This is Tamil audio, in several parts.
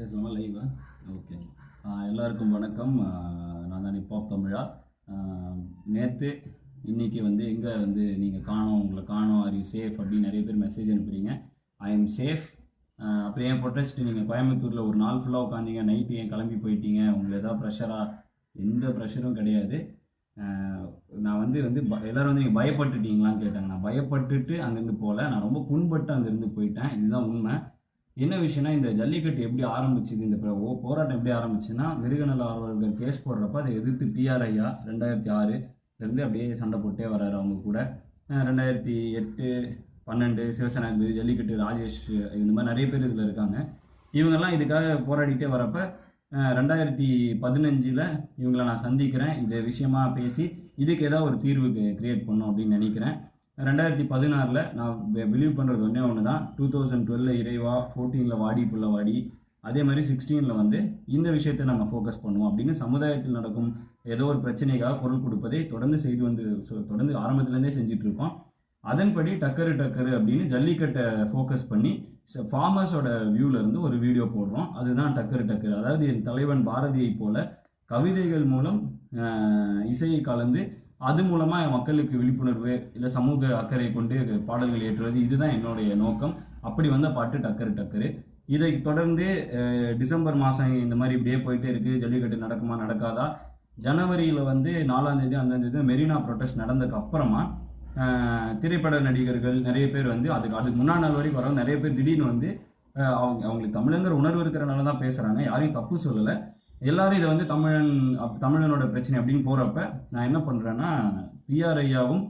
பேசலாமா லைவா? ஓகே. எல்லாருக்கும் வணக்கம். நான் தான் நிப்பாப் தமிழா. நேற்று இன்னைக்கு வந்து எங்கே வந்து நீங்கள் காணோம், உங்களை காணோம், ஆர் யூ சேஃப் அப்படின்னு நிறைய பேர் மெசேஜ் அனுப்புகிறீங்க. I am safe. அப்புறம் ஏன் ப்ரொட்டஸ்ட் நீங்கள் கோயம்புத்தூரில் ஒரு நாள் ஃபுல்லாக உட்காந்தீங்க, நைட்டு ஏன் கிளம்பி போயிட்டீங்க, உங்களுக்கு எதாவது ப்ரெஷராக? எந்த ப்ரெஷரும் கிடையாது. நான் வந்து எல்லோரும் வந்து நீங்கள் பயப்பட்டுட்டீங்களான்னு கேட்டாங்க. நான் பயப்பட்டுட்டு அங்கேருந்து போகல, நான் ரொம்ப புண்பட்டு அங்கேருந்து போயிட்டேன். இதுதான் உண்மை. என்ன விஷயம்னா, இந்த ஜல்லிக்கட்டு எப்படி ஆரம்பிச்சுது, இந்த போராட்டம் எப்படி ஆரம்பிச்சுன்னா, மிருகநல ஆர்வலர்கள் கேஸ் போடுறப்ப அதை எதிர்த்து பிஆர் ஐயா 2006 அப்படியே சண்டை போட்டே வர்றாரு அவங்க கூட. 2008, 12 சிவசேனாதிபதி, ஜல்லிக்கட்டு ராஜேஷ், இந்த மாதிரி நிறைய பேர் இதில் இருக்காங்க. இவங்கெல்லாம் இதுக்காக போராடிட்டே வரப்ப 2015 இவங்களை நான் சந்திக்கிறேன். இந்த விஷயமா பேசி இதுக்கு ஏதாவது ஒரு தீர்வு கிரியேட் பண்ணும் அப்படின்னு நினைக்கிறேன். 2016 நான் பிலீவ் பண்ணுறது ஒன்று தான். 2012 இறைவா, 14 வாடி புள்ள வாடி, அதே மாதிரி 16 வந்து இந்த விஷயத்தை நம்ம ஃபோக்கஸ் பண்ணுவோம் அப்படின்னு சமுதாயத்தில் நடக்கும் ஏதோ ஒரு பிரச்சனைக்காக குரல் கொடுப்பதை தொடர்ந்து ஆரம்பத்துலேருந்தே செஞ்சிட்ருக்கோம். அதன்படி டக்கரு அப்படின்னு ஜல்லிக்கட்டை ஃபோக்கஸ் பண்ணி ஃபார்மர்ஸோட வியூவிலேருந்து ஒரு வீடியோ போடுறோம். அதுதான் டக்கரு. அதாவது என் தலைவன் பாரதியை போல கவிதைகள் மூலம் இசையை கலந்து அது மூலமாக மக்களுக்கு விழிப்புணர்வு இல்லை சமூக அக்கறை கொண்டு பாடல்கள் ஏற்றுவது, இதுதான் என்னுடைய நோக்கம். அப்படி வந்த பாட்டு டக்கரு. இதை தொடர்ந்து டிசம்பர் மாதம் இந்த மாதிரி இப்படியே போயிட்டே இருக்குது. ஜல்லிக்கட்டு நடக்குமா நடக்காதா? ஜனவரியில் வந்து 4ஆம் தேதி 5ஆம் தேதி மெரினா ப்ரொட்டஸ்ட் நடந்ததுக்கு அப்புறமா திரைப்பட நடிகர்கள் நிறைய பேர் வந்து அதுக்கு முன்னாள் நாள் வரைக்கும் வர நிறைய பேர் திடீர்னு வந்து அவங்களுக்கு தமிழங்கிற உணர்வு இருக்கிறனால தான் பேசுகிறாங்க. யாரையும் தப்பு சொல்லலை. எல்லாரும் இதை வந்து தமிழனோட பிரச்சனை அப்படின்னு போகிறப்ப நான் என்ன பண்ணுறேன்னா, பிஆர் ஐயாவும்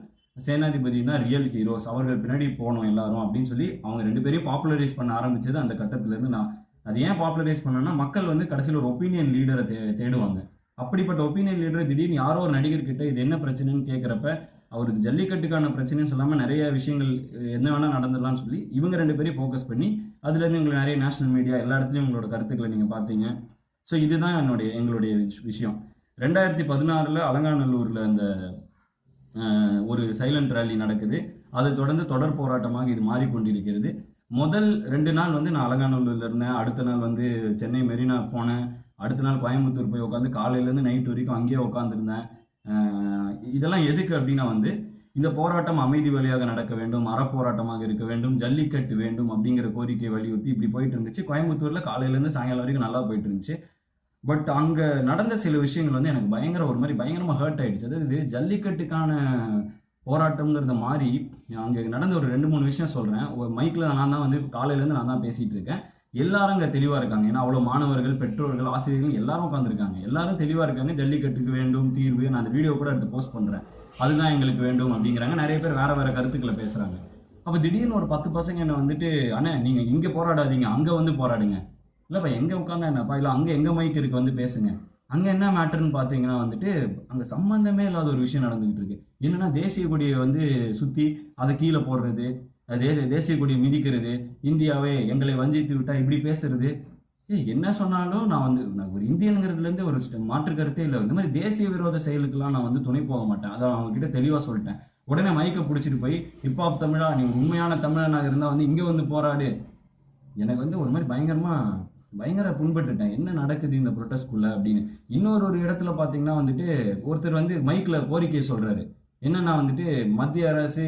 சேனாதிபதியும் தான் ரியல் ஹீரோஸ், அவர்கள் பின்னாடி போகணும் எல்லாரும் அப்படின்னு சொல்லி அவங்க 2 பேரையும் பாப்புலரைஸ் பண்ண ஆரம்பிச்சது அந்த கட்டத்திலேருந்து. நான் அது ஏன் பாப்புலரைஸ் பண்ணேன்னா, மக்கள் வந்து கடைசியில் ஒரு ஒப்பீனியன் லீடரை தேடுவாங்க. அப்படிப்பட்ட ஒப்பீனியன் லீடரை திடீர்னு யாரோ ஒரு நடிகர்கிட்ட இது என்ன பிரச்சனைன்னு கேட்குறப்ப, அவருக்கு ஜல்லிக்கட்டுக்கான பிரச்சனைன்னு சொல்லாமல் நிறைய விஷயங்கள் என்ன வேணால் நடந்துடலாம்னு சொல்லி இவங்க 2 பேரையும் ஃபோக்கஸ் பண்ணி அதுலேருந்து உங்களுக்கு நிறைய நேஷனல் மீடியா எல்லா இடத்துலையும் உங்களோட கருத்துக்களை நீங்கள் பார்த்தீங்க. ஸோ இதுதான் எங்களுடைய விஷயம். 2016 அலங்காநல்லூரில் அந்த ஒரு சைலண்ட் ரேலி நடக்குது. அதை தொடர்ந்து தொடர் போராட்டமாக இது மாறிக்கொண்டிருக்கிறது. முதல் 2 நாள் வந்து நான் அலங்காநல்லூரில் இருந்தேன். அடுத்த நாள் வந்து சென்னை மெரினா போனேன். அடுத்த நாள் கோயம்புத்தூர் போய் உட்காந்து காலையிலேருந்து நைட் வரைக்கும் அங்கேயே உட்காந்துருந்தேன். இதெல்லாம் எதுக்கு அப்படின்னா வந்து இந்த போராட்டம் அமைதி வழியாக நடக்க வேண்டும், அறப்போராட்டமாக இருக்க வேண்டும், ஜல்லிக்கட்டு வேண்டும் அப்படிங்கிற கோரிக்கையை வலியுறுத்தி இப்படி போயிட்டு இருந்துச்சு. கோயம்புத்தூரில் காலையிலேருந்து சாயங்காலம் வரைக்கும் நல்லா போயிட்டு இருந்துச்சு. பட் அங்கே நடந்த சில விஷயங்கள் வந்து எனக்கு பயங்கரமாக ஹர்ட் ஆகிடுச்சு. அதாவது ஜல்லிக்கட்டுக்கான போராட்டம்ங்கிறத மாதிரி அங்கே நடந்த ஒரு 2-3 விஷயம் சொல்கிறேன். ஒரு மைக்கில் நான் தான் வந்து காலையிலேருந்து நான் தான் பேசிகிட்டு இருக்கேன். எல்லாரும் அங்கே தெளிவாக இருக்காங்க. ஏன்னா அவ்வளோ மாணவர்கள், பெற்றோர்கள், ஆசிரியர்கள் எல்லாரும் உட்காந்துருக்காங்க. எல்லாரும் தெளிவாக இருக்காங்க. ஜல்லிக்கட்டுக்கு வேண்டும் தீர்வு. நான் அந்த வீடியோ கூட எடுத்து போஸ்ட் பண்ணுறேன். அதுதான் எங்களுக்கு வேண்டும் அப்படிங்கிறாங்க. நிறைய பேர் வேறு கருத்துக்களை பேசுகிறாங்க. அப்போ திடீர்னு ஒரு 10 பசங்க என்ன வந்துட்டு, அண்ணே நீங்கள் இங்கே போராடாதீங்க, அங்கே வந்து போராடுங்க. இல்லைப்பா எங்கே உட்காந்தா என்னப்பா, இல்லை அங்கே எங்கே மைக் இருக்கு வந்து பேசுங்க. அங்கே என்ன மேட்டர்ன்னு பார்த்தீங்கன்னா வந்துட்டு அங்கே சம்மந்தமே இல்லாத ஒரு விஷயம் நடந்துகிட்டு இருக்கு. என்னன்னா, தேசிய கொடியை வந்து சுற்றி அதை கீழே போடுறது, தேசிய கொடியை மிதிக்கிறது, இந்தியாவே எங்களை வஞ்சித்து விட்டா இப்படி பேசுறது. என்ன சொன்னாலும் நான் ஒரு இந்தியனுங்கிறதுலேருந்து ஒரு மாற்று கருத்தே இல்லை. இந்த மாதிரி தேசிய விரோத செயலுக்கெல்லாம் நான் வந்து துணை போக மாட்டேன். அதை அவங்க கிட்ட தெளிவாக சொல்லிட்டேன். உடனே மைக்கை பிடிச்சிட்டு போய், ஹிப்ஹாப் தமிழா, நீ உண்மையான தமிழனாக இருந்தால் வந்து இங்கே வந்து போராடு. எனக்கு வந்து ஒரு மாதிரி பயங்கர புண்பட்டுட்டேன். என்ன நடக்குது இந்த ப்ரொட்டஸ்ட்குள்ள அப்படின்னு. இன்னொரு இடத்துல பார்த்தீங்கன்னா வந்துட்டு ஒருத்தர் வந்து மைக்கில் கோரிக்கை சொல்றாரு. என்னன்னா வந்துட்டு, மத்திய அரசு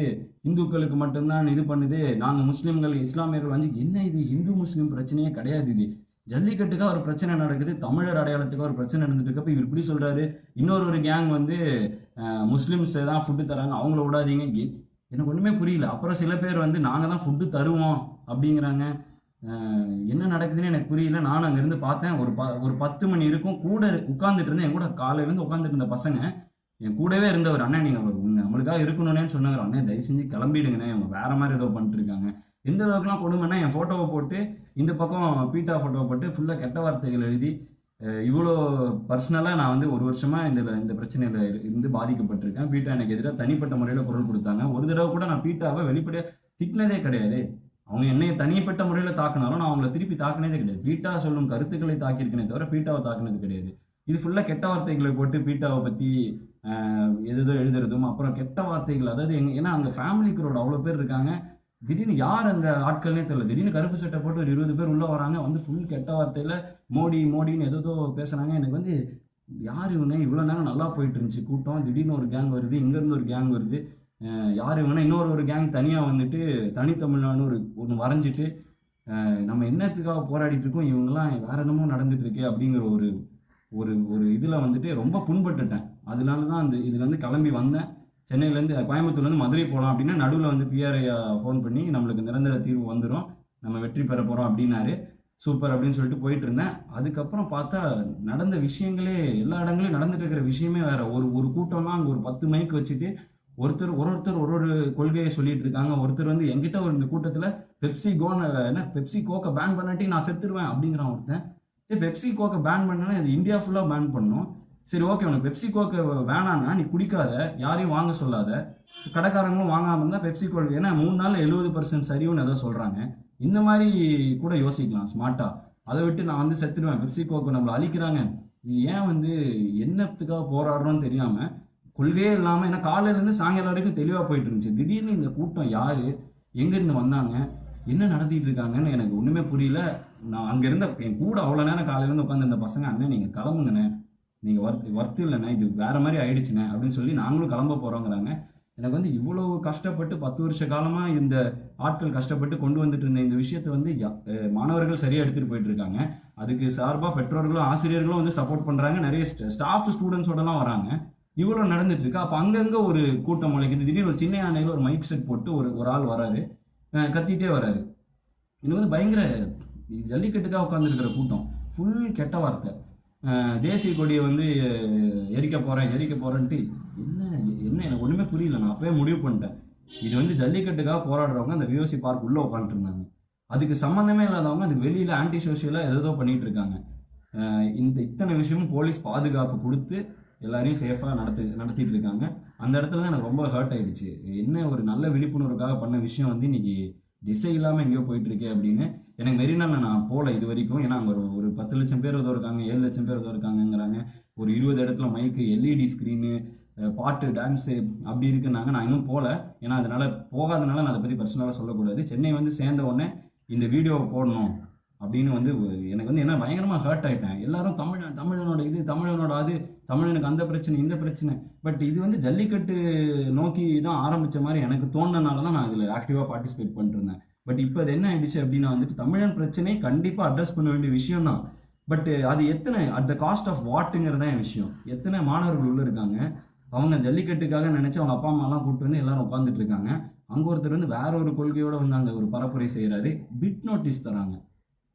இந்துக்களுக்கு மட்டும்தான் இது பண்ணுது, நாங்கள் முஸ்லீம்கள் இஸ்லாமியர்கள் வந்து என்ன இது இந்து முஸ்லீம் பிரச்சனையே கிடையாது. இது ஜல்லிக்கட்டுக்காக ஒரு பிரச்சனை நடக்குது, தமிழர் அடையாளத்துக்காக ஒரு பிரச்சனை நடந்துட்டு இருக்கப்ப இவர் இப்படி சொல்றாரு. இன்னொரு கேங் வந்து முஸ்லீம்ஸ் தான் ஃபுட்டு தராங்க, அவங்கள விடாதீங்க. எனக்கு ஒன்றுமே புரியல. அப்புறம் சில பேர் வந்து நாங்கள் தான் ஃபுட்டு தருவோம் அப்படிங்கிறாங்க. என்ன நடக்குதுன்னு எனக்கு புரியல. நான் அங்கேருந்து பார்த்தேன். ஒரு 10 மணி இருக்கும் கூட உட்காந்துட்டு இருந்தேன். என் கூட காலையிலேருந்து உட்காந்துட்டு இருந்த பசங்க என் கூடவே இருந்தவர், அண்ணன் நீங்கள் நம்மளுக்காக இருக்கணும்னு சொன்னாங்க. அண்ணன் தயவு செஞ்சு கிளம்பிடுங்கண்ணே, அவங்க வேற மாதிரி ஏதோ பண்ணிட்டு இருக்காங்க. எந்த அளவுக்குலாம் கொடுமைன்னா, என் ஃபோட்டோவை போட்டு இந்த பக்கம் பீட்டா ஃபோட்டோவை போட்டு ஃபுல்லாக கெட்ட வார்த்தைகள் எழுதி, இவ்வளோ பர்சனலாக நான் வந்து ஒரு வருஷமாக இந்த பிரச்சனையில் இருந்து பாதிக்கப்பட்டிருக்கேன். பீட்டா எனக்கு எதிராக தனிப்பட்ட முறையில் குரல் கொடுத்தாங்க. ஒரு தடவை கூட நான் பீட்டாவை வெளிப்படையாக திட்டினதே கிடையாது. அவங்க என்னைய தனிப்பட்ட முறையில் தாக்குனாலும் நான் அவங்கள திருப்பி தாக்குனதே கிடையாது. பீட்டா சொல்லும் கருத்துக்களை தாக்கியிருக்கனே தவிர பீட்டாவை தாக்குனது கிடையாது. இது ஃபுல்லாக கெட்ட வார்த்தைகளை போட்டு பீட்டாவை பற்றி எதோ எழுதுறதும், அப்புறம் கெட்ட வார்த்தைகள். அதாவது ஏன்னா அங்கே ஃபேமிலி க்ரௌட் அவ்வளோ பேர் இருக்காங்க. திடீர்னு யார் அந்த ஆட்கள்னே தெரியல. திடீர்னு கருப்பு சட்டை போட்டு ஒரு 20 பேர் உள்ள வராங்க, வந்து ஃபுல் கெட்ட வார்த்தையில மோடின்னு ஏதோ பேசுறாங்க. எனக்கு வந்து யார் இவங்க? இவ்வளோ நேரம் நல்லா போயிட்டு இருந்துச்சு கூட்டம், திடீர்னு ஒரு கேங் வருது, இங்கேருந்து ஒரு கேங் வருது, யார் இவங்கன்னா இன்னொரு கேங் தனியாக வந்துட்டு தனித்தமிழ்நாடுன்னு ஒன்று வரைஞ்சிட்டு நம்ம என்னத்துக்காக போராடிட்டு இருக்கோம், இவங்கெல்லாம் வேற என்னமோ நடந்துட்டு இருக்கே அப்படிங்கிற ஒரு ஒரு ஒரு இதில் வந்துட்டு ரொம்ப புண்பட்டுட்டேன். அதனால தான் இதுலேருந்து கிளம்பி வந்தேன். சென்னையிலேருந்து கோயம்புத்தூர்லேருந்து மதுரை போகலாம் அப்படின்னா நடுவில் வந்து பிஆர்ஐ ஃபோன் பண்ணி நம்மளுக்கு நிரந்தர தீர்வு வந்துடும், நம்ம வெற்றி பெற போகிறோம் அப்படின்னாரு. சூப்பர் அப்படின்னு சொல்லிட்டு போயிட்டு இருந்தேன். அதுக்கப்புறம் பார்த்தா நடந்த விஷயங்களே எல்லா இடங்களையும் நடந்துட்டு இருக்கிற விஷயமே வேற. ஒரு கூட்டம்னா அங்கே ஒரு 10 மைக் வச்சுட்டு ஒருத்தர் ஒரு கொள்கையை சொல்லிட்டு இருக்காங்க. ஒருத்தர் வந்து என்கிட்ட இந்த கூட்டத்தில் பெப்சி கோக்கை பேன் பண்ணாட்டி நான் செத்துருவேன் அப்படிங்கிறான் ஒருத்தன். பெப்சி கோக்கை பேன் பண்ணனா இது இந்தியா ஃபுல்லாக பேன் பண்ணும். சரி ஓகே, உனக்கு பெப்சி கோக்கை வேணான்னா நீ குடிக்காத, யாரையும் வாங்க சொல்லாத, கடைக்காரங்களும் வாங்காம இருந்தால் பெப்சி கோக், ஏன்னா 3 நாளில் 70% சரிவுன்னு ஏதோ சொல்கிறாங்க. இந்த மாதிரி கூட யோசிக்கலாம் ஸ்மார்ட்டா. அதை விட்டு நான் வந்து செத்துடுவேன், பெப்சி கோக்கை நம்மளை அழிக்கிறாங்க, இது ஏன் வந்து என்னத்துக்காக போராடுறோன்னு தெரியாமல் கொள்கையே இல்லாமல், ஏன்னா காலையிலேருந்து சாயங்காலம் வரைக்கும் தெளிவாக போயிட்டு இருந்துச்சு. திடீர்னு இந்த கூட்டம் யார், எங்கேருந்து வந்தாங்க, என்ன நடத்திட்டு இருக்காங்கன்னு எனக்கு ஒன்றுமே புரியல. நான் அங்கே இருந்த என் கூட அவ்வளோ நேரம் காலையிலேருந்து உட்காந்து இந்த பசங்க, அண்ணன் நீங்கள் கிளம்புங்கண்ணே, நீங்கள் ஒர்த்து இல்லைண்ணே, இது வேற மாதிரி ஆயிடுச்சுண்ணே அப்படின்னு சொல்லி நாங்களும் கிளம்ப போகிறோங்கிறாங்க. எனக்கு வந்து இவ்வளோ கஷ்டப்பட்டு 10 வருஷ காலமாக இந்த ஆட்கள் கஷ்டப்பட்டு கொண்டு வந்துட்டு இருந்த இந்த விஷயத்தை வந்து மாணவர்கள் சரியாக எடுத்துகிட்டு போயிட்டு இருக்காங்க. அதுக்கு சார்பாக பெற்றோர்களும் ஆசிரியர்களும் வந்து சப்போர்ட் பண்ணுறாங்க, நிறைய ஸ்டாஃப் ஸ்டூடெண்ட்ஸோடலாம் வராங்க. இவ்வளோ நடந்துட்டு இருக்கு. அப்போ அங்கங்கே ஒரு கூட்டம் முளைக்குது. திடீர்னு ஒரு சின்ன யானையில் ஒரு மைக் செட் போட்டு ஒரு ஆள் வராரு, கத்திட்டே வராரு. இது வந்து பயங்கர ஜல்லிக்கட்டுக்காக உட்காந்துருக்கிற கூட்டம், ஃபுல் கெட்ட வார்த்தை. தேசிய கொடியை வந்து எரிக்க போறேன்ட்டு என்ன எனக்கு ஒன்றுமே புரியல. நான் அப்பவே முடிவு பண்ணிட்டேன், இது வந்து ஜல்லிக்கட்டுக்காக போராடுறவங்க அந்த விஓசி பார்க் உள்ள உட்காந்துட்டு இருந்தாங்க, அதுக்கு சம்மந்தமே இல்லாதவங்க அதுக்கு வெளியில ஆன்டி சோசியலாக ஏதோ பண்ணிட்டு இருக்காங்க. இத்தனை விஷயமும் போலீஸ் பாதுகாப்பு கொடுத்து எல்லாரையும் சேஃபாக நடத்திட்டு இருக்காங்க. அந்த இடத்துல தான் எனக்கு ரொம்ப ஹர்ட் ஆயிடுச்சு. என்ன ஒரு நல்ல விழிப்புணர்வுக்காக பண்ண விஷயம் வந்து இன்னைக்கு திசை இல்லாமல் எங்கேயோ போயிட்டு இருக்கேன் அப்படின்னு. எனக்கு மெரினாவில் நான் போகல இது வரைக்கும், ஏன்னா அங்கே ஒரு 10 லட்சம் பேர் ஏதோ இருக்காங்க, 7 லட்சம் பேர் ஏதோ இருக்காங்கங்கிறாங்க. ஒரு 20 இடத்துல மைக்கு, எல்இடி ஸ்க்ரீனு, பாட்டு, டான்ஸு அப்படி இருக்குன்னாங்க. நான் இன்னும் போகல, ஏன்னா அதனால போகாதனால நான் அதை பற்றி பர்சனலாக சொல்லக்கூடாது. சென்னை வந்து சேர்ந்த உடனே இந்த வீடியோவை போடணும் அப்படின்னு வந்து எனக்கு வந்து என்ன பயங்கரமாக ஹர்ட் ஆகிட்டேன். எல்லாரும் தமிழனோட அது, தமிழனுக்கு அந்த பிரச்சனை இந்த பிரச்சனை. பட் இது வந்து ஜல்லிக்கட்டு நோக்கி தான் ஆரம்பித்த மாதிரி எனக்கு தோணுனால தான் நான் இதில் ஆக்டிவாக பார்ட்டிசிபேட் பண்ணிருந்தேன். பட் இப்போ அது என்ன ஆயிடுச்சு அப்படின்னா வந்துட்டு தமிழன் பிரச்சனை கண்டிப்பாக அட்ரஸ் பண்ண வேண்டிய விஷயம் தான். பட் அது எத்தனை அட் த காஸ்ட் ஆஃப் வாட்டுங்கிறது தான் என் விஷயம். எத்தனை மாணவர்கள் உள்ள இருக்காங்க, அவங்க ஜல்லிக்கட்டுக்காக நினைச்சு அவங்க அப்பா அம்மாலாம் கூப்பிட்டு வந்து எல்லாரும் உட்காந்துட்டு இருக்காங்க. அங்கே ஒருத்தர் வந்து வேற ஒரு கொள்கையோட வந்து அங்கே ஒரு பரப்புரை செய்கிறாரு, பிட் நோட்டீஸ் தராங்க.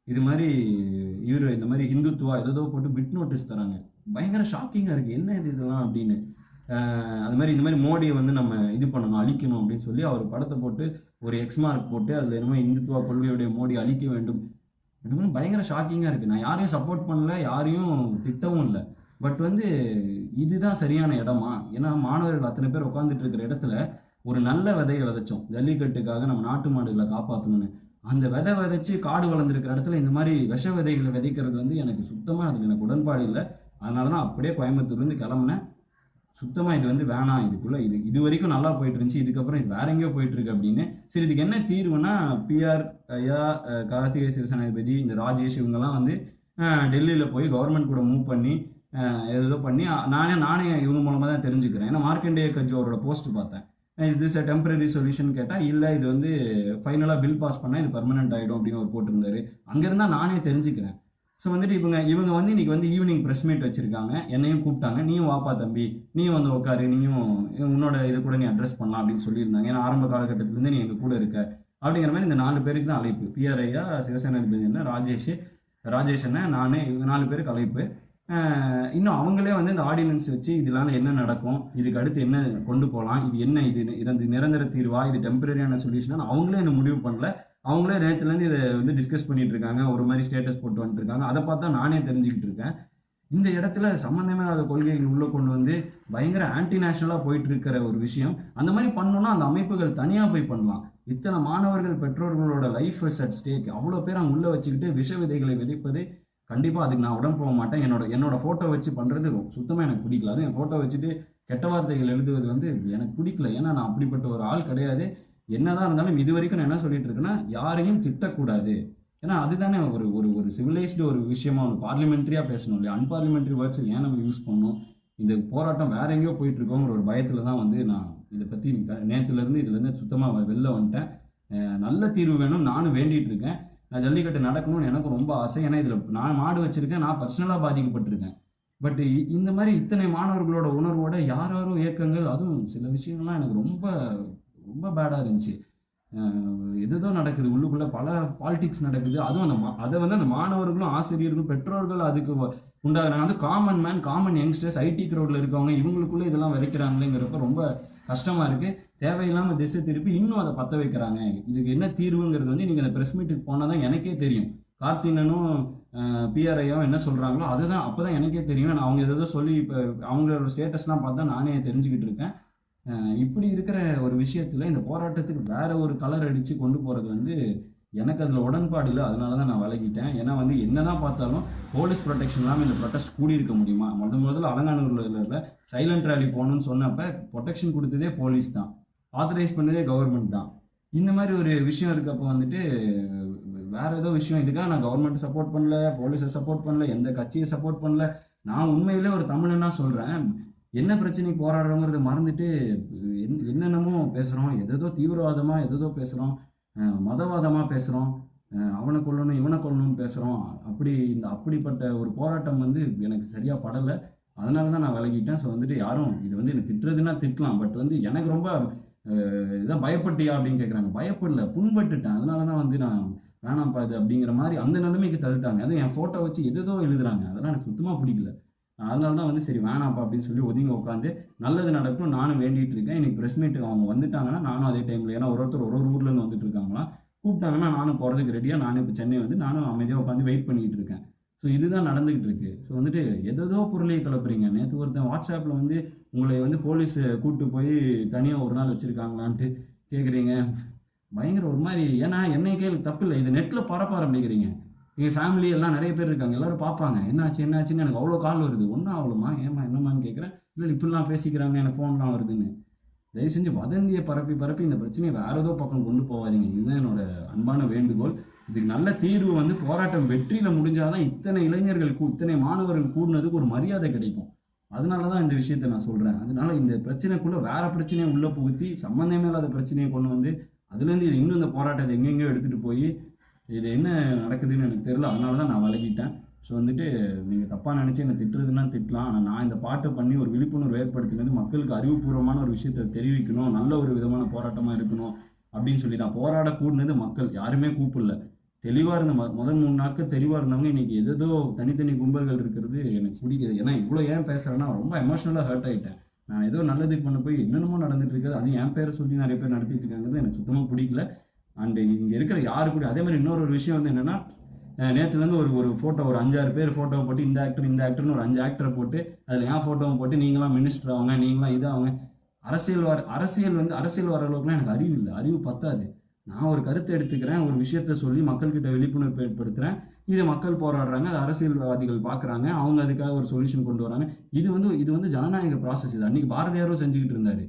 இது மாதிரி இந்த மாதிரி ஹிந்துத்துவா ஏதோ போட்டு பிட் நோட்டீஸ் தராங்க. பயங்கர ஷாக்கிங்காக இருக்குது, என்ன இதெல்லாம் அப்படின்னு. அது மாதிரி இந்த மாதிரி மோடியை வந்து நம்ம இது பண்ணணும், அழிக்கணும் அப்படின்னு சொல்லி அவர் படத்தை போட்டு ஒரு எக்ஸ் மார்க் போட்டு அதில் என்னமோ இந்துத்துவா கொள்கையுடைய மோடி அழிக்க வேண்டும். எனக்கு பயங்கர ஷாக்கிங்காக இருக்குது. நான் யாரையும் சப்போர்ட் பண்ணல, யாரையும் திட்டவும் இல்லை. பட் வந்து இதுதான் சரியான இடமா? ஏன்னா மாணவர்கள் அத்தனை பேர் உட்காந்துட்டு இருக்கிற இடத்துல ஒரு நல்ல விதையை விதைச்சோம், ஜல்லிக்கட்டுக்காக நம்ம நாட்டு மாடுகளை காப்பாற்றணும்னு. அந்த விதைச்சு காடு வளர்ந்துருக்கிற இடத்துல இந்த மாதிரி விஷ விதைகளை விதைக்கிறது வந்து எனக்கு சுத்தமாக அதில் எனக்கு உடன்பாடு இல்லை. அதனால தான் அப்படியே கோயம்புத்தூர்லேருந்து கிளம்புனேன். சுத்தமாக இது வந்து வேணாம், இது வரைக்கும் நல்லா போயிட்டு இருந்துச்சு, இதுக்கப்புறம் இது வேற எங்கேயோ போயிட்டு இருக்கு அப்படின்னு. சரி, இதுக்கு என்ன தீர்வுனா பிஆர் ஐயா, கார்த்திகை சிவசேனாதிபதி, இந்த ராஜேஷ் இவங்கெல்லாம் வந்து டெல்லியில் போய் கவர்மெண்ட் கூட மூவ் பண்ணி ஏதோ பண்ணி நானே இவங்க மூலமாக தான் தெரிஞ்சுக்கிறேன். ஏன்னா மார்க்கண்டேய கட்ஜு அவரோட போஸ்ட் பார்த்தேன், இஸ் திஸ் டெம்பரரி சொல்யூஷன் கேட்டால் இல்லை, இது வந்து ஃபைனலாக பில் பாஸ் பண்ணால் இது பர்மனெண்ட் ஆகிடும் அப்படின்னு அவர் போட்டிருந்தாரு. அங்கேருந்தான் நானே தெரிஞ்சுக்கிறேன். ஸோ வந்துட்டு இவங்க வந்து இன்னைக்கு வந்து ஈவினிங் ப்ரெஸ் மீட் வச்சிருக்காங்க, என்னையும் கூப்பிட்டாங்க, நீயும் வாப்பா தம்பி, நீயும் வந்து உட்காரு, நீயும் உன்னோட இது கூட நீ அட்ரஸ் பண்ணலாம் அப்படின்னு சொல்லியிருந்தாங்க. ஏன்னா ஆரம்ப காலகட்டத்திலேருந்து நீ எங்கள் கூட இருக்க அப்படிங்கிற மாதிரி இந்த 4 பேருக்கு தான் அழைப்பு. பிஆர் ஐயா, சிவசேனாதிபதி என்ன, ராஜேஷ் என்ன, நான், இவங்க 4 பேருக்கு அழைப்பு. இன்னும் அவங்களே வந்து இந்த ஆர்டினன்ஸ் வச்சு இதனால என்ன நடக்கும், இதுக்கு அடுத்து என்ன கொண்டு போகலாம், இது என்ன, இது நிரந்தர தீர்வா, இது டெம்பரரியான சொல்யூஷனா, அவங்களே என்ன முடிவு பண்ணல. அவங்களே நேற்றுலேருந்து இதை வந்து டிஸ்கஸ் பண்ணிட்டு இருக்காங்க, ஒரு மாதிரி ஸ்டேட்டஸ் போட்டு வந்துட்டு இருக்காங்க. அதை பார்த்தா நானே தெரிஞ்சுக்கிட்டு இருக்கேன். இந்த இடத்துல சம்மந்தமே இல்லாத கொள்கைகள் உள்ள கொண்டு வந்து பயங்கர ஆன்டி நேஷனலாக போயிட்டு இருக்கிற ஒரு விஷயம். அந்த மாதிரி பண்ணோம்னா அந்த அமைப்புகள் தனியாக போய் பண்ணலாம். இத்தனை மாணவர்கள் பெற்றோர்களோட லைஃப் அட் ஸ்டேக், அவ்வளோ பேர் அவங்க உள்ளே வச்சுக்கிட்டு விஷ விதைகளை விதைப்பது கண்டிப்பாக அதுக்கு நான் உடன் போக மாட்டேன். என்னோட ஃபோட்டோ வச்சு பண்ணுறது சுத்தமாக எனக்கு பிடிக்கல. அதுவும் என் ஃபோட்டோ வச்சுட்டு கெட்ட வார்த்தைகள் எழுதுவது வந்து எனக்கு பிடிக்கல. ஏன்னா நான் அப்படிப்பட்ட ஒரு ஆள் கிடையாது. என்னதான் இருந்தாலும் இது வரைக்கும் நான் என்ன சொல்லிட்டு இருக்கேன்னா, யாரையும் திட்டக்கூடாது. ஏன்னா அதுதானே ஒரு ஒரு ஒரு சிவிலைஸ்டு ஒரு விஷயமா ஒன்று பார்லிமெண்ட்ரியா பேசணும் இல்லையா? அன்பார்லிமெண்ட்ரி வேர்ட்ஸ் ஏன் நம்ம யூஸ் பண்ணணும்? இந்த போராட்டம் வேற எங்கேயோ போயிட்டு இருக்கோங்கிற ஒரு பயத்துல தான் வந்து நான் இதை பத்தி நேத்துல இருந்து இதுல இருந்து சுத்தமா வெளில வந்துட்டேன். நல்ல தீர்வு வேணும் நானும் வேண்டிட்டு இருக்கேன். நான் ஜல்லிக்கட்டு நடக்கணும்னு எனக்கு ரொம்ப ஆசை. ஏன்னா இதுல நான் மாடு வச்சிருக்கேன், நான் பர்சனலா பாதிக்கப்பட்டிருக்கேன். பட் இந்த மாதிரி இத்தனை மாணவர்களோட உணர்வோட யாரோ இயக்கங்கள், அதுவும் சில விஷயங்கள்லாம் எனக்கு ரொம்ப ரொம்ப பேடா இருந்துச்சு. எதுதோ நடக்குது உள்ளுக்குள்ள, பல பாலிடிக்ஸ் நடக்குது. அதுவும் அதை வந்து அந்த மாணவர்களும் ஆசிரியர்களும் பெற்றோர்கள் அதுக்கு உண்டாகிறாங்க. அது common man, common youngsters, IT க்ரௌட்ல இருக்கவங்க, இவங்களுக்குள்ள இதெல்லாம் விதைக்கிறாங்களேங்கிறப்ப ரொம்ப கஷ்டமா இருக்கு. தேவையில்லாம திசை திருப்பி இன்னும் அதை பத்த வைக்கிறாங்க. இதுக்கு என்ன தீர்வுங்கிறது வந்து நீங்க அந்த பிரஸ் மீட்டுக்கு போனாதான் எனக்கே தெரியும். கார்த்திகனும் பிஆர்ஐயும் என்ன சொல்றாங்களோ அதுதான் அப்பதான் எனக்கே தெரியும். நான் அவங்க ஏதோ சொல்லி இப்போ அவங்களோட ஸ்டேட்டஸ்லாம் பார்த்தா நானே தெரிஞ்சுக்கிட்டு இருக்கேன். இப்படி இருக்கிற ஒரு விஷயத்துல இந்த போராட்டத்துக்கு வேற ஒரு கலர் அடிச்சு கொண்டு போறது வந்து எனக்கு அதுல உடன்பாடு இல்லை. அதனாலதான் நான் விலகிட்டேன். ஏன்னா வந்து என்னதான் பார்த்தாலும் போலீஸ் ப்ரொடெக்ஷன் இல்லாமல் இந்த ப்ரொடெஸ்ட் கூடி இருக்க முடியுமா? முதல்ல அலங்காநல்லூர்ல சைலண்ட் ரேலி போகணும்னு சொன்னப்ப ப்ரொடெக்ஷன் கொடுத்ததே போலீஸ் தான், ஆத்தரைஸ் பண்ணதே கவர்மெண்ட் தான். இந்த மாதிரி ஒரு விஷயம் இருக்கப்போ வந்துட்டு வேற ஏதோ விஷயம், இதுக்காக நான் கவர்மெண்ட் சப்போர்ட் பண்ணல, போலீஸை சப்போர்ட் பண்ணல, எந்த கட்சியை சப்போர்ட் பண்ணல. நான் உண்மையிலே ஒரு தமிழனா சொல்றேன். என்ன பிரச்சனை போராடுறோங்கிறத மறந்துட்டு என்னென்னமோ பேசுறோம், எதோ தீவிரவாதமா எதோ பேசுறோம், மதவாதமா பேசுறோம், அவனை கொல்லணும் இவனை கொல்லணும்னு பேசுறோம். அப்படிப்பட்ட ஒரு போராட்டம் வந்து எனக்கு சரியா படலை. அதனால தான் நான் விலகிட்டேன். ஸோ வந்துட்டு யாரும் இது வந்து எனக்கு திட்டுறதுன்னா திட்டலாம், பட் வந்து எனக்கு ரொம்ப இதான் பயப்பட்டியா அப்படின்னு கேட்குறாங்க. பயப்படல, புண்பட்டுட்டேன். அதனால தான் வந்து நான் வேணாம்ப்பா இது அப்படிங்கிற மாதிரி அந்த நிலைமைக்கு தள்ளிட்டாங்க. அதுவும் என் ஃபோட்டோ வச்சு எதோ எழுதுறாங்க, அதெல்லாம் எனக்கு சுத்தமாக பிடிக்கல. அதனால தான் வந்து சரி வேணாம்ப்பா அப்படின்னு சொல்லி ஒதுங்கி உட்காந்து நல்லது நடக்கும் நானும் வேண்டிட்டு இருக்கேன். இன்னைக்கு ப்ரெஸ் மீட் அவங்க வந்துட்டாங்கன்னா நானும் அதே டைமில், ஏன்னா ஒருத்தர் ஒரு ஊர்லேருந்து வந்துட்டு இருக்காங்களா, கூப்பிட்டாங்கன்னா நானும் போகிறதுக்கு ரெடியாக நானும் இப்போ சென்னை வந்து நானும் அமைதியாக உட்காந்து வெயிட் பண்ணிக்கிட்டு இருக்கேன். ஸோ இதுதான் நடந்துகிட்டு இருக்கு. ஸோ வந்துட்டு எதோ பொருளையை கிளப்புறீங்க. நேற்று ஒருத்தன் வாட்ஸ்அப்பில் வந்து உங்களை வந்து போலீஸ் கூப்பிட்டு போய் தனியாக ஒரு நாள் வச்சுருக்காங்களான்ட்டு கேட்குறீங்க. பயங்கர ஒரு மாதிரி. ஏன்னா என்னை கேள்வி தப்பு இல்லை, இது நெட்டில் பரப்ப ஆரம்பிக்கிறீங்க. எங்கள் ஃபேமிலி எல்லாம் நிறைய பேர் இருக்காங்க, எல்லாரும் பார்ப்பாங்க. என்னாச்சுன்னு எனக்கு அவ்வளோ கால் வருது. ஒன்றும் அவ்வளோமா ஏமா என்னம்மான்னு கேட்குறேன். இல்லை இப்படிலாம் பேசிக்கிறாங்க, எனக்கு ஃபோன்லாம் வருதுன்னு. தயவு செஞ்சு வதந்தியை பரப்பி இந்த பிரச்சனையை வேற ஏதோ பக்கம் கொண்டு போகாதீங்க. இதுதான் என்னோட அன்பான வேண்டுகோள். இதுக்கு நல்ல தீர்வு வந்து போராட்டம் வெற்றியில் முடிஞ்சாதான் இத்தனை இளைஞர்கள் இத்தனை மாணவர்கள் கூடினதுக்கு ஒரு மரியாதை கிடைக்கும். அதனால தான் இந்த விஷயத்தை நான் சொல்கிறேன். அதனால இந்த பிரச்சனைக்குள்ளே வேற பிரச்சனையை உள்ளே புகுத்தி சம்மந்தமே இல்லாத பிரச்சனையை கொண்டு வந்து அதுலேருந்து இது இன்னும் இந்த போராட்டத்தை எங்கெங்கேயோ எடுத்துகிட்டு போய் இது என்ன நடக்குதுன்னு எனக்கு தெரியல. அதனால தான் நான் விலகிட்டேன். ஸோ வந்துட்டு நீங்கள் தப்பாக நினச்சி என்னை திட்டுறதுன்னா திட்டலாம். ஆனால் நான் இந்த பாட்டை பண்ணி ஒரு விழிப்புணர்வு ஏற்படுத்தினது மக்களுக்கு அறிவுபூர்வமான ஒரு விஷயத்தை தெரிவிக்கணும், நல்ல ஒரு விதமான போராட்டமாக இருக்கணும் அப்படின்னு சொல்லி தான். போராட கூடினது மக்கள், யாருமே கூப்பிடல. தெளிவாக இருந்த முதல் 3 நாட்கள் தெளிவாக இருந்தவங்க இன்னைக்கு எதோ தனித்தனி கும்பல்கள் இருக்கிறது எனக்கு பிடிக்குது. ஏன்னா இவ்வளோ ஏன் பேசுகிறேன்னா ரொம்ப எமோஷனலாக ஹர்ட் ஆகிட்டேன். நான் ஏதோ நல்லதுக்கு பண்ண போய் என்னென்னமோ நடந்துட்டு இருக்குது, அது என் பேரை சொல்லி நிறைய பேர் நடத்திட்டு இருக்காங்கிறது எனக்கு சுத்தமாக பிடிக்கல. அண்டு இங்கே இருக்கிற யாரு கூட அதே மாதிரி இன்னொரு விஷயம் வந்து என்னென்னா, நேற்றுலேருந்து ஒரு ஃபோட்டோ ஒரு 5-6 பேர் ஃபோட்டோவை போட்டு இந்த ஆக்டர்னு ஒரு 5 ஆக்டரை போட்டு அதில் என் ஃபோட்டோவை போட்டு நீங்களாம் மினிஸ்டர் ஆகுங்க, நீங்களாம் இதாகுங்க. அரசியல் வர அளவுக்குலாம் எனக்கு அறிவு இல்லை, அறிவு பத்தாது. நான் ஒரு கருத்தை எடுத்துக்கிறேன், ஒரு விஷயத்த சொல்லி மக்கள்கிட்ட விழிப்புணர்வு ஏற்படுத்துகிறேன். இதை மக்கள் போராடுறாங்க, அது அரசியல்வாதிகள் பார்க்குறாங்க, அவங்க அதுக்காக ஒரு சொல்யூஷன் கொண்டு வராங்க. இது வந்து ஜனநாயக ப்ராசஸ். இது அன்றைக்கி பாரதியாரும் செஞ்சுக்கிட்டு இருந்தார்.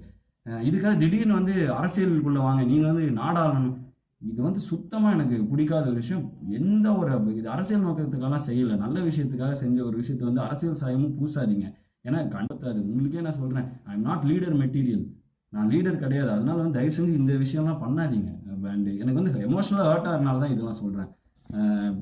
இதுக்காக திடீர்னு வந்து அரசியலுக்குள்ளே வாங்க, நீங்கள் வந்து நாடாளணும், இது வந்து சுத்தமாக எனக்கு பிடிக்காத ஒரு விஷயம். எந்த ஒரு இது அரசியல் நோக்கத்துக்கெல்லாம் செய்யலை, நல்ல விஷயத்துக்காக செஞ்ச ஒரு விஷயத்தை வந்து அரசியல் சாயமும் பூசாதீங்க. ஏன்னா கண்டத்தாது. உங்களுக்கே நான் சொல்கிறேன், I am not leader material, நான் லீடர் கிடையாது. அதனால வந்து தயவு செஞ்சு இந்த விஷயம்லாம் பண்ணாதீங்க. அண்ட் எனக்கு வந்து எமோஷனலாக ஹர்ட் ஆகிறதுனால தான் இதெல்லாம் சொல்கிறேன்.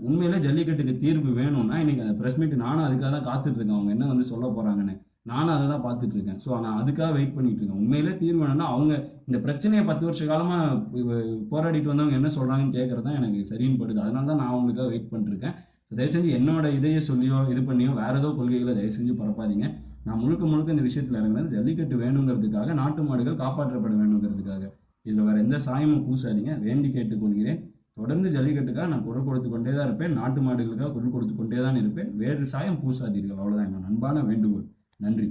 உண்மையிலே ஜல்லிக்கட்டுக்கு தீர்வு வேணும்னா இன்னைக்கு அந்த ப்ரெஸ் மீட் நானும் அதுக்காக தான் காத்துட்ருக்கேன், அவங்க என்ன வந்து சொல்ல போகிறாங்கன்னு நானும் அதை தான் பார்த்துட்டு இருக்கேன். ஸோ நான் அதுக்காக வெயிட் பண்ணிட்டு இருக்கேன். உண்மையிலே தீர்வு வேணும்னா அவங்க இந்த பிரச்சனையை 10 வருஷ காலமாக போராடிட்டு வந்தவங்க என்ன சொல்கிறாங்கன்னு கேட்குறது தான் எனக்கு சரின்னு படுது. அதனால தான் நான் அவங்களுக்காக வெயிட் பண்ணிருக்கேன். தயவு செஞ்சு என்னோட இதையை சொல்லியோ இது பண்ணியோ வேற ஏதோ கொள்கைகளை தயவு செஞ்சு பரப்பாதீங்க. நான் முழுக்க இந்த விஷயத்தில் இறங்குறது ஜல்லிக்கட்டு வேணுங்கிறதுக்காக, நாட்டு மாடுகள் காப்பாற்றப்பட வேணுங்கிறதுக்காக. இதில் வேற எந்த சாயமும் பூசாதீங்க, வேண்டி கேட்டுக்கொள்கிறேன். தொடர்ந்து ஜல்லிக்கட்டுக்காக நான் குரல் கொடுத்து கொண்டே தான் இருப்பேன், நாட்டு மாடுகளுக்காக குரல் கொடுத்து கொண்டே தான் இருப்பேன். வேறு சாயம் பூசாதீர்கள், அவ்வளோதான் என்னோட அன்பான வேண்டுகோள். நன்றி.